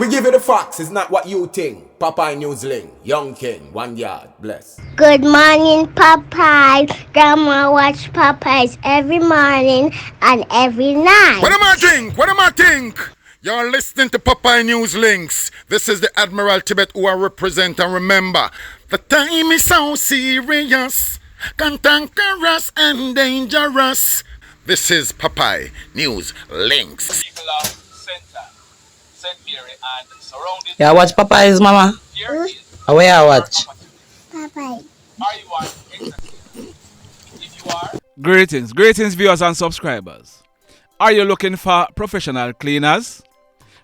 We give you the facts, it's not what you think. Popeye Newsling, Young King, 1 yard, bless. Good morning, Popeye. Grandma watch Popeyes every morning and every night. What am I think? What am I think? You're listening to Popeye News Links. This is the Admiral Tibet who I represent, and remember, the time is so serious, cantankerous and dangerous. This is Popeye News Links. People of Center, St. Mary and surrounding. Yeah, watch Popeyes, mama. Here is Where I watch? Popeye. are you on exactly? If you are, Greetings viewers and subscribers. Are you looking for professional cleaners?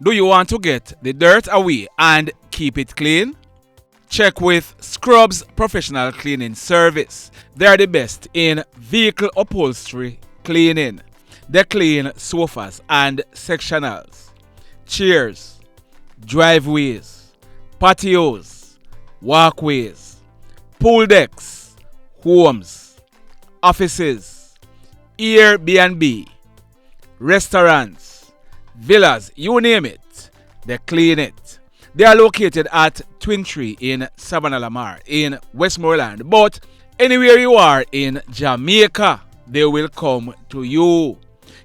Do you want to get the dirt away and keep it clean? Check with Scrubbz Professional Cleaning Service. They are the best in vehicle upholstery cleaning. They clean sofas and sectionals, chairs, driveways, patios, walkways, pool decks, homes, offices, Airbnb, restaurants, villas, you name it, they clean it. They are located at Twin Tree in Savannah Lamar in Westmoreland. But anywhere you are in Jamaica, they will come to you.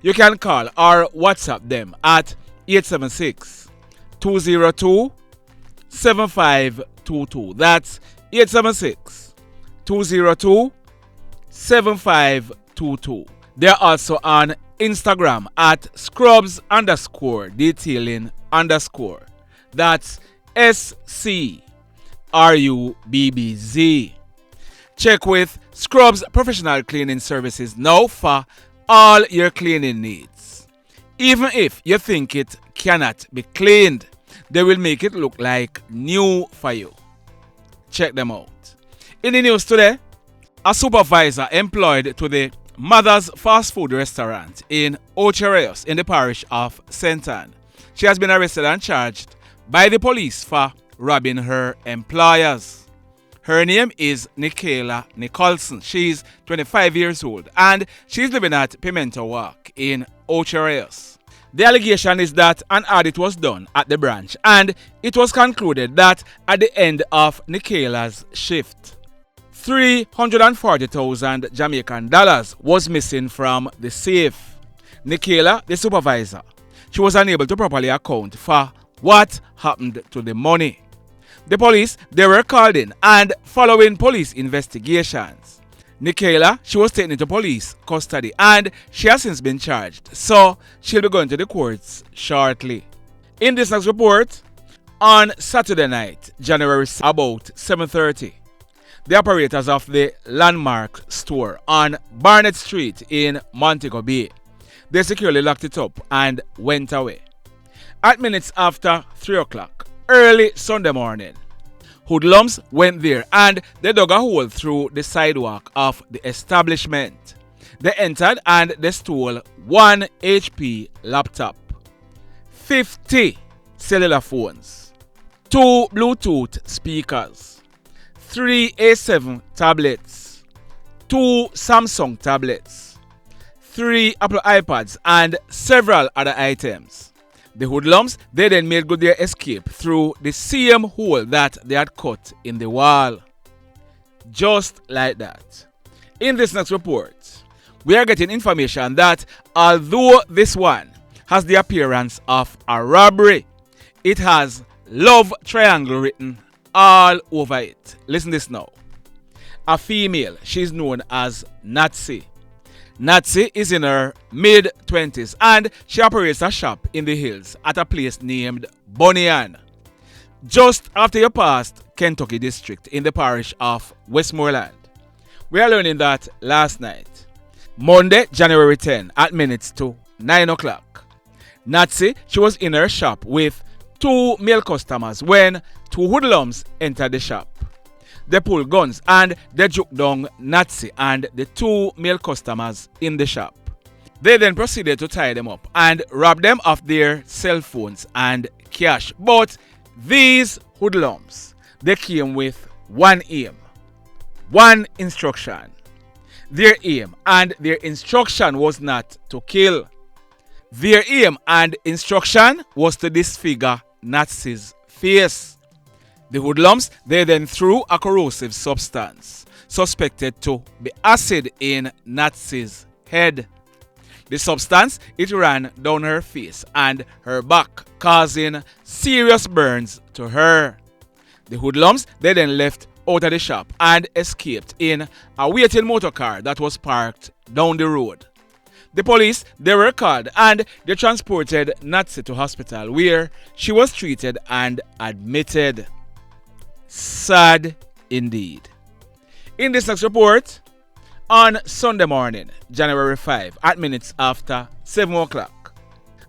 You can call or WhatsApp them at 876-202-7522. That's 876-202-7522. They are also on Instagram at Scrubbz_detailing_. That's SCRUBBZ. Check with Scrubbz Professional Cleaning Services now for all your cleaning needs. Even if you think it cannot be cleaned, they will make it look like new for you. Check them out. In the news today, a supervisor employed to the Mother's fast food restaurant in Ochereos in the parish of St. Ann. She has been arrested and charged by the police for robbing her employers. Her name is Nickala Nicholson. She's 25 years old and she's living at Pimento Walk in Ochereos. The allegation is that an audit was done at the branch and it was concluded that at the end of Nickala's shift, $340,000 Jamaican dollars was missing from the safe. Nickala, the supervisor, she was unable to properly account for what happened to the money. The police, they were called in and following police investigations, Nickala, she was taken into police custody and she has since been charged. So she'll be going to the courts shortly. In this next report, on Saturday night, January about 7:30, the operators of the Landmark store on Barnett Street in Montego Bay, they securely locked it up and went away. At minutes after 3 o'clock, early Sunday morning, Hoodlums went there and they dug a hole through the sidewalk of the establishment. They entered and they stole 1 HP laptop, 50 cellular phones, 2 Bluetooth speakers, 3 A7 tablets, 2 Samsung tablets, 3 Apple iPads and several other items. The hoodlums, they then made good their escape through the same hole that they had cut in the wall. Just like that. In this next report, we are getting information that although this one has the appearance of a robbery, it has love triangle written all over it. Listen this now. A female, she's known as Natsie. Natsie is in her mid-20s and she operates a shop in the hills at a place named Bunyan, just after you passed Kentucky District in the parish of Westmoreland. We are learning that last night, Monday, January 10 at minutes to 9 o'clock. Natsie, she was in her shop with 2 male customers when 2 hoodlums entered the shop. They pulled guns and they juke down Natsie and the 2 male customers in the shop. They then proceeded to tie them up and rob them of their cell phones and cash. But these hoodlums, they came with one aim, one instruction. Their aim and their instruction was not to kill. Their aim and instruction was to disfigure Natsie's face. The hoodlums, they then threw a corrosive substance suspected to be acid in Natsie's head. The substance, it ran down her face and her back, causing serious burns to her. The hoodlums, they then left out of the shop and escaped in a waiting motor car that was parked down the road. The police, they were called and they transported Natsie to hospital where she was treated and admitted. Sad indeed. In this next report, on Sunday morning, January 5, at minutes after 7 o'clock,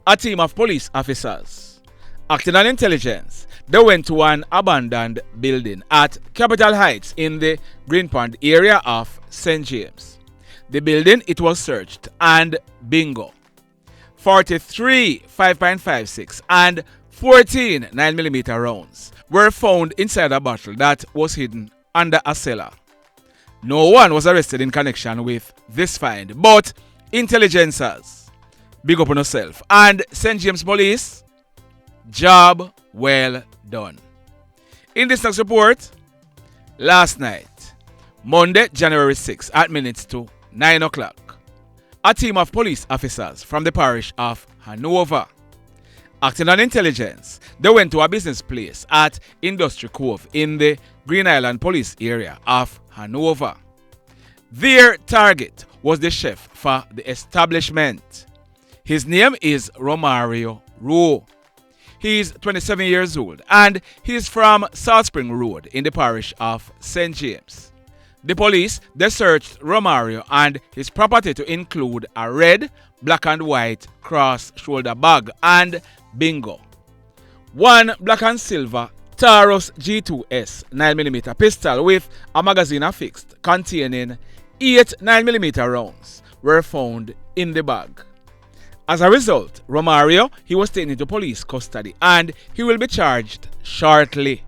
a team of police officers, acting on intelligence, they went to an abandoned building at Capitol Heights in the Green Pond area of St. James. The building, it was searched and bingo. 43 5.56 and 14 9mm rounds were found inside a bottle that was hidden under a cellar. No one was arrested in connection with this find, but intelligencers, big up on yourself, and St. James Police, job well done. In this next report, last night, Monday, January 6, at minutes to 9 o'clock, a team of police officers from the parish of Hanover, acting on intelligence, they went to a business place at Industry Cove in the Green Island Police area of Hanover. Their target was the chef for the establishment. His name is Romario, Rowe. He is 27 years old and he is from South Spring Road in the parish of St. James. The police, they searched Romario and his property to include a red, black and white cross-shoulder bag and bingo. One black and silver Taurus G2S 9mm pistol with a magazine affixed containing 8 9mm rounds were found in the bag. As a result, Romario, he was taken into police custody and he will be charged shortly.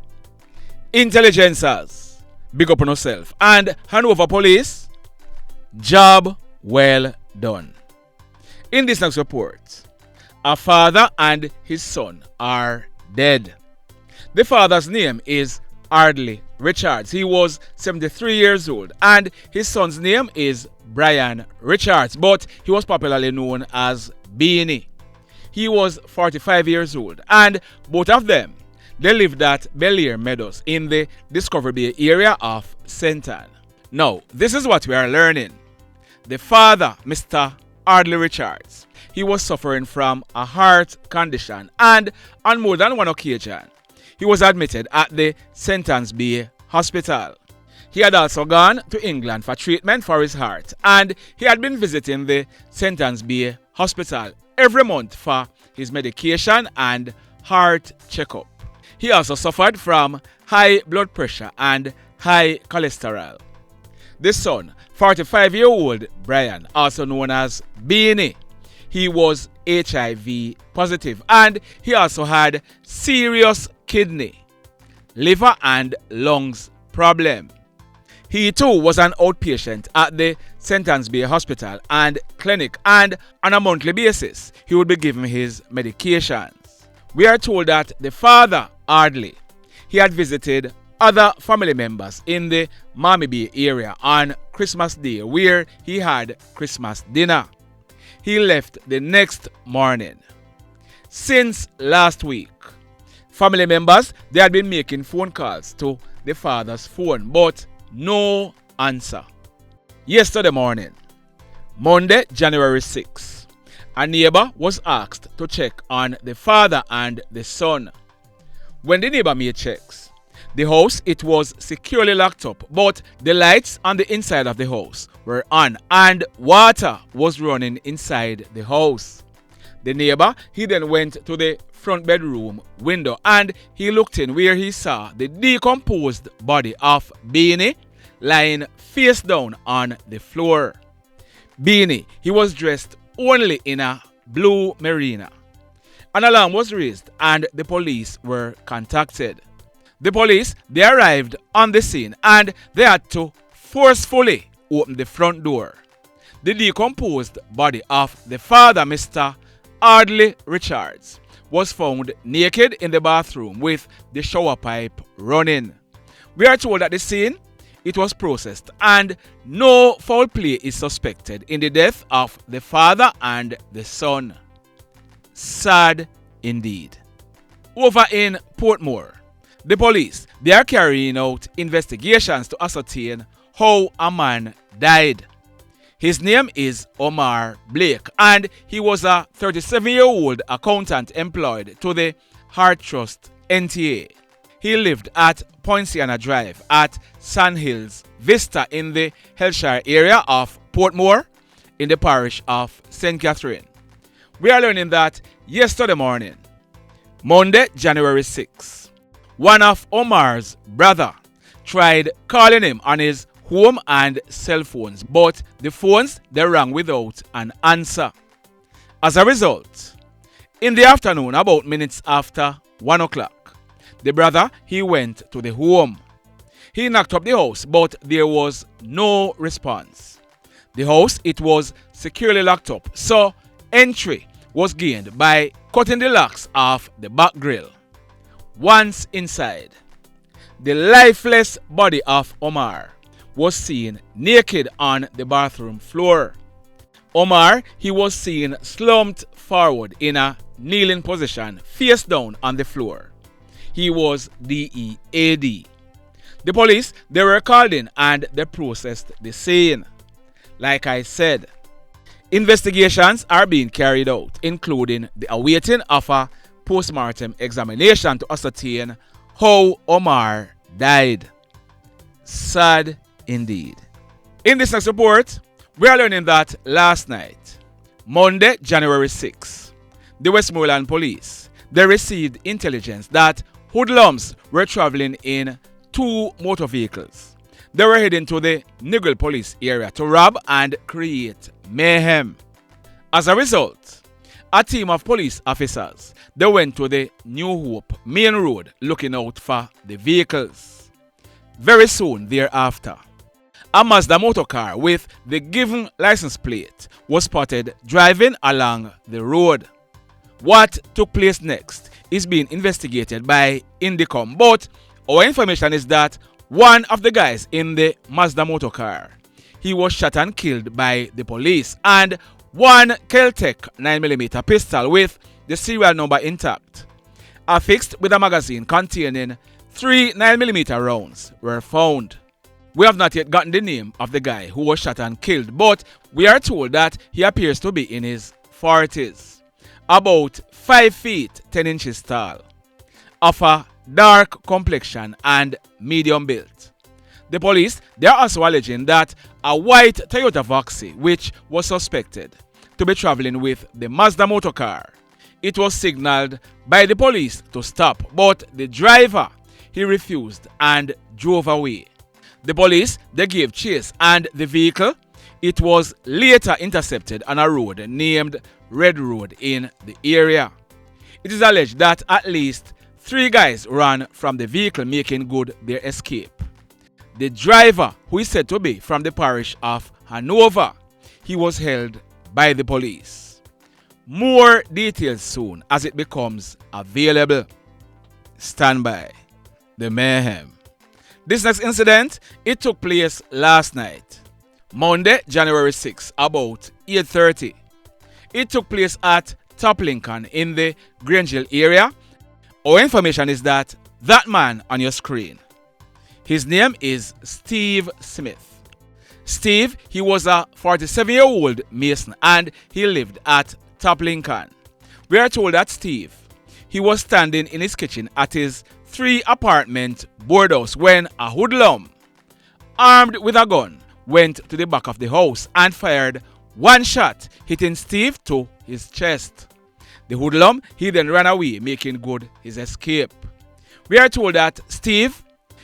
Intelligencers, big up on yourself, and Hanover Police, job well done. In this next report, a father and his son are dead. The father's name is Audley Richards. He was 73 years old and his son's name is Bryan Richards, but he was popularly known as Beenie. He was 45 years old and both of them, they lived at Belleair Meadows in the Discovery Bay area of St. Ann. Now, this is what we are learning. The father, Mr. Audley Richards, he was suffering from a heart condition and on more than one occasion, he was admitted at the St. Ann's Bay Hospital. He had also gone to England for treatment for his heart and he had been visiting the St. Ann's Bay Hospital every month for his medication and heart checkup. He also suffered from high blood pressure and high cholesterol. The son, 45-year-old Bryan, also known as Beenie, he was HIV positive and he also had serious kidney, liver and lungs problem. He too was an outpatient at the St. Ann's Bay Hospital and Clinic and on a monthly basis he would be given his medications. We are told that the father, Audley, he had visited other family members in the Miami Bay area on Christmas Day where he had Christmas dinner. He left the next morning. Since last week, family members, they had been making phone calls to the father's phone, but no answer. Yesterday morning, Monday, January 6, a neighbor was asked to check on the father and the son. When the neighbor made checks, the house, it was securely locked up, but the lights on the inside of the house were on and water was running inside the house. The neighbor, he then went to the front bedroom window and he looked in where he saw the decomposed body of Beenie lying face down on the floor. Beenie, he was dressed only in a blue marina. An alarm was raised and the police were contacted. The police, they arrived on the scene and they had to forcefully open the front door. The decomposed body of the father, Mr. Audley Richards, was found naked in the bathroom with the shower pipe running. We are told that the scene, it was processed and no foul play is suspected in the death of the father and the son. Sad indeed. Over in Portmore, the police, they are carrying out investigations to ascertain how a man died. His name is Omar Blake and he was a 37-year-old accountant employed to the Heart Trust NTA. He lived at Poinciana Drive at Sandhills Vista in the Hellshire area of Portmore in the parish of St. Catherine. We are learning that yesterday morning, Monday, January 6, one of Omar's brother tried calling him on his home and cell phones, but the phones they rang without an answer. As a result, in the afternoon, about minutes after 1 o'clock, the brother, he went to the home. He knocked up the house, but there was no response. The house, it was securely locked up, so entry was gained by cutting the locks of the back grill. Once inside, the lifeless body of Omar was seen naked on the bathroom floor. Omar, he was seen slumped forward in a kneeling position, face down on the floor. He was DEAD. The police, they were called in and they processed the scene. Like I said, investigations are being carried out, including the awaiting of a post-mortem examination to ascertain how Omar died. Sad indeed. In this next report, we are learning that last night, Monday, January 6, the Westmoreland police, they received intelligence that hoodlums were traveling in 2 motor vehicles. They were heading to the Nickala police area to rob and create mayhem. As a result, a team of police officers, they went to the New Hope main road looking out for the vehicles. Very soon thereafter, a Mazda motor car with the given license plate was spotted driving along the road. What took place next is being investigated by Indicom, but our information is that one of the guys in the Mazda motor car, he was shot and killed by the police, and one KlTech 9mm pistol with the serial number intact, affixed with a magazine containing 3 9mm rounds, were found. We have not yet gotten the name of the guy who was shot and killed, but we are told that he appears to be in his 40s, about 5 feet 10 inches tall, of a dark complexion and medium build. The police, they are also alleging that a white Toyota Voxy, which was suspected to be traveling with the Mazda motor car, it was signaled by the police to stop, but the driver, he refused and drove away. The police, they gave chase, and the vehicle, it was later intercepted on a road named Red Road in the area. It is alleged that at least 3 guys ran from the vehicle, making good their escape. The driver, who is said to be from the parish of Hanover, he was held by the police. More details soon as it becomes available. Stand by. The mayhem. This next incident, it took place last night, Monday, January 6, about 8:30. It took place at Top Lincoln in the Grangeville area. Our information is that man on your screen, his name is Steve Smith. Steve, he was a 47-year-old mason and he lived at Top Lincoln. We are told that Steve, he was standing in his kitchen at his 3-apartment boardhouse when a hoodlum, armed with a gun, went to the back of the house and fired 1 shot, hitting Steve to his chest. The hoodlum, he then ran away, making good his escape. We are told that Steve,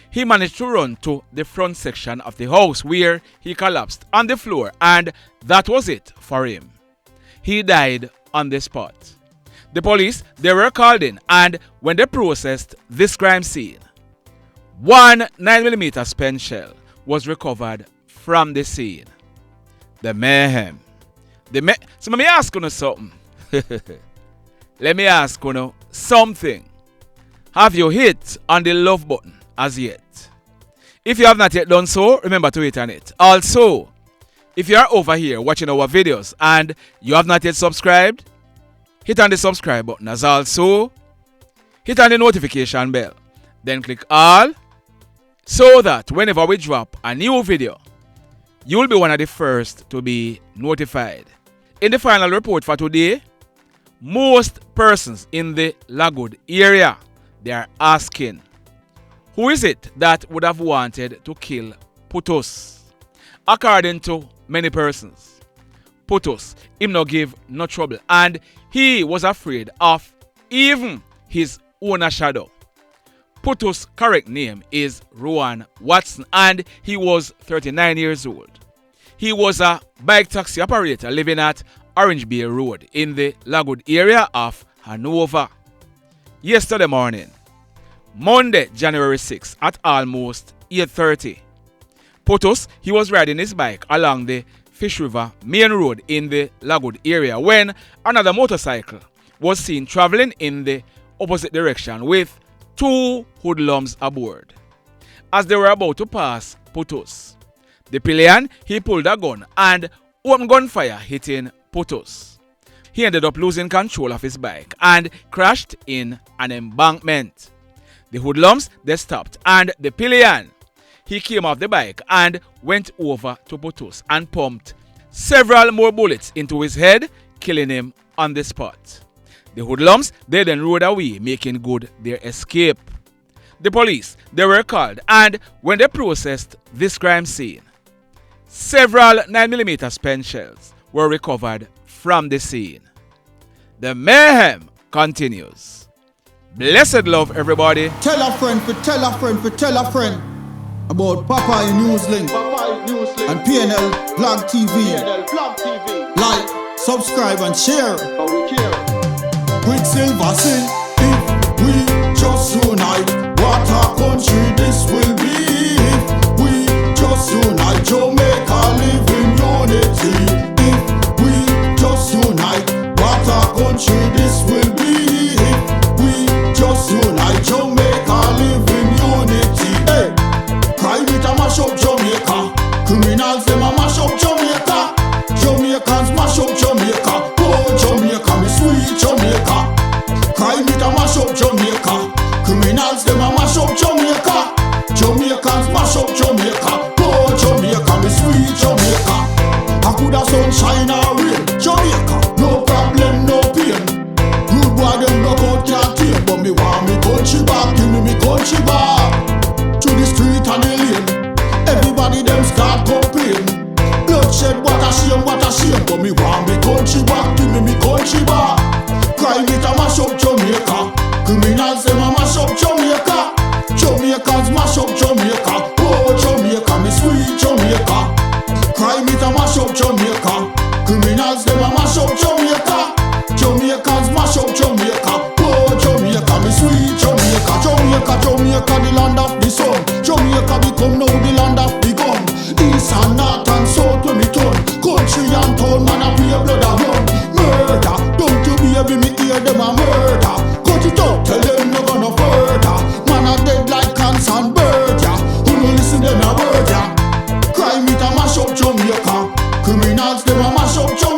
he managed to run to the front section of the house where he collapsed on the floor, and that was it for him. He died on the spot. The police, they were called in, and when they processed this crime scene, 1 9mm spent shell was recovered from the scene. The mayhem. So let me ask you something. let me ask you something. Have you hit on the love button as yet? If you have not yet done so, remember to hit on it. Also, if you are over here watching our videos and you have not yet subscribed, hit on the subscribe button. As also, hit on the notification bell. Then click all, so that whenever we drop a new video, you will be one of the first to be notified. In the final report for today, most persons in the Lagod area, they are asking, who is it that would have wanted to kill Putus? According to many persons, Putus, him no give no trouble, and he was afraid of even his own shadow. Putus' correct name is Rowan Watson, and he was 39 years old. He was a bike taxi operator living at Orange Bay Road in the Lagod area of Hanover. Yesterday morning, Monday, January 6th, at almost 8:30, Putus, he was riding his bike along the Fish River main road in the Lagod area when another motorcycle was seen traveling in the opposite direction with 2 hoodlums aboard. As they were about to pass Putus, the pillion, he pulled a gun and opened gunfire hitting Putus. He ended up losing control of his bike and crashed in an embankment. The hoodlums, they stopped, and the pillion, he came off the bike and went over to Putus and pumped several more bullets into his head, killing him on the spot. The hoodlums, they then rode away, making good their escape. The police, they were called, and when they processed this crime scene, several 9mm spent shells were recovered from the scene. The mayhem continues. Blessed love, everybody. Tell a friend, tell a friend, tell a friend about Popeye Newslink and KlL Blog TV. Like, subscribe and share. Quicksilver sing, if we just unite, what a country this will be. If we just unite, Jamaica live in unity. If we just unite, what a country this will be. If we just unite, Jamaica live in unity. Hey, crime it a mash up Jamaica. Criminals them a mash up Jamaica. Jamaicans mash up Jamaica. Oh Jamaica, me sweet Jamaica. Crime it a mash up Jamaica. Criminals them a mash up Jamaica. Jamaicans mash up Jamaica. Oh Jamaica, me sweet Jamaica. I coulda sunshine or rain. Jamaica, no problem, no pain. Rude boy them no out can't take, but me want me country back. Give me country back. To the street and the lane, everybody them start complain. Bloodshed, what a shame, but me want me country back. Give me country back. Crime it a mash up Jamaica. Criminals them a mash up Jamaica. Jamaicans mash up Jamaica. Oh Jamaica, me sweet Jamaica. Crime it a mash up Jamaica. Criminals them a mash up Jamaica. Jamaicans mash up Jamaica. Oh Jamaica, me sweet Jamaica. Jamaica, the land of the sun. Jamaica become now the land of the gun. East and north and south when me turn. Country and town, man a pay blood a run. Murder, don't you baby me hear them a murder. Cut it out, tell them no gonna further. Man a dead like cancer and bird, yeah. Who no listen them a word, yeah. Crime it a mash up Jamaica. Criminals them a mash up Jamaica.